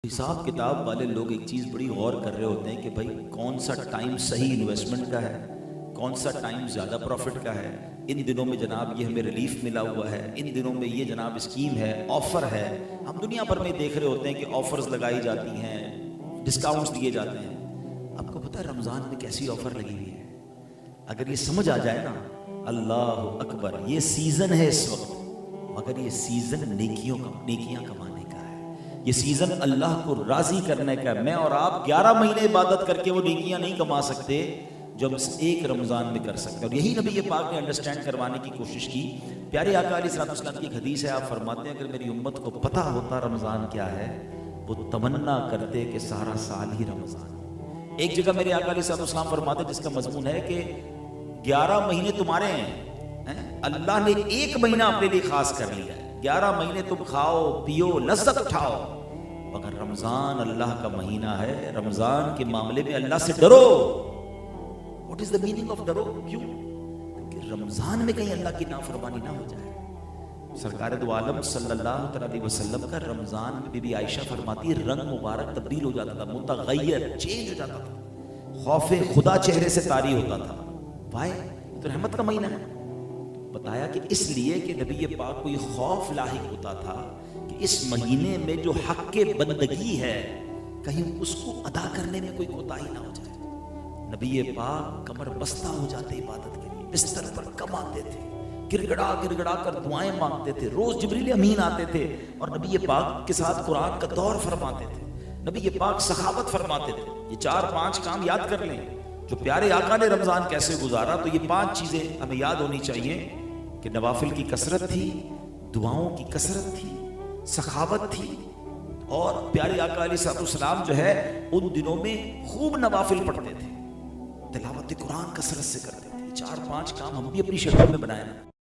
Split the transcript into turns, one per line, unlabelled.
حساب کتاب والے لوگ ایک چیز بڑی غور کر رہے ہوتے ہیں کہ بھائی کون سا ٹائم صحیح انویسٹمنٹ کا ہے، کون سا ٹائم زیادہ پروفٹ کا ہے۔ ان دنوں میں جناب یہ ہمیں ریلیف ملا ہوا ہے، ان دنوں میں یہ جناب اسکیم ہے، آفر ہے۔ ہم دنیا بھر میں دیکھ رہے ہوتے ہیں کہ آفرز لگائی جاتی ہیں، ڈسکاؤنٹس دیے جاتے ہیں۔ آپ کو پتہ ہے رمضان میں کیسی آفر لگی ہوئی ہے؟ اگر یہ سمجھ آ جائے نا، اللہ اکبر، یہ سیزن ہے اس وقت، مگر یہ سیزن نیکیاں کمانے کا ہے، یہ سیزن اللہ کو راضی کرنے کا ہے۔ میں اور آپ 11 مہینے عبادت کر کے وہ نیکیاں نہیں کما سکتے جو ہم ایک رمضان میں کر سکتے ہیں، اور یہی نبی پاک نے انڈرسٹینڈ کروانے کی کوشش کی۔ پیارے آقا علیہ السلام کی ایک حدیث ہے، آپ فرماتے ہیں اگر میری امت کو پتہ ہوتا رمضان کیا ہے، وہ تمنا کرتے کہ سارا سال ہی رمضان۔ ایک جگہ میرے آقا علیہ السلام فرماتے جس کا مضمون ہے کہ 11 مہینے تمہارے ہیں، اللہ نے ایک مہینہ اپنے لیے خاص کر لیا ہے۔ 11 مہینے تم کھاؤ پیو لذت اٹھاؤ، مگر رمضان اللہ کا مہینہ ہے، رمضان کے معاملے میں اللہ سے ڈرو۔ What is the meaning of ڈرو؟ کیوں؟ کہ رمضان میں کہیں اللہ کی نافرمانی نہ ہو جائے۔ سرکار دو عالم صلی اللہ علیہ وسلم کا رمضان میں بی بی عائشہ فرماتی رنگ مبارک تبدیل ہو جاتا تھا، متغیر، چینج ہو جاتا تھا، خوف خدا چہرے سے طاری ہوتا تھا۔ بھائی تو رحمت کا مہینہ ہے۔ بتایا کہ اس لیے کہ نبی پاک کو یہ خوف لاحق ہوتا تھا کہ اس مہینے میں جو حق کے بندگی ہے کہیں اس کو ادا کرنے میں کوئی کوتاہی نہ ہو جائے۔ نبی پاک کمر بستہ ہو جاتے عبادت کے لیے، بستر پر کم آتے تھے، گڑ گڑا کر دعائیں مانگتے تھے، روز جبریل امین آتے تھے اور نبی پاک کے ساتھ قرآن کا دور فرماتے تھے، نبی پاک سخاوت فرماتے تھے۔ یہ 4-5 کام یاد کر لیں جو پیارے آقا نے رمضان کیسے گزارا، تو یہ 5 چیزیں ہمیں یاد ہونی چاہیے کہ نوافل کی کثرت تھی، دعاؤں کی کثرت تھی، سخاوت تھی، اور پیارے آقا علیہ السلام جو ہے ان دنوں میں خوب نوافل پڑھتے تھے، تلاوت قرآن کثرت سے کرتے تھے۔ 4-5 کام ہم بھی اپنی شکل میں بنائیں۔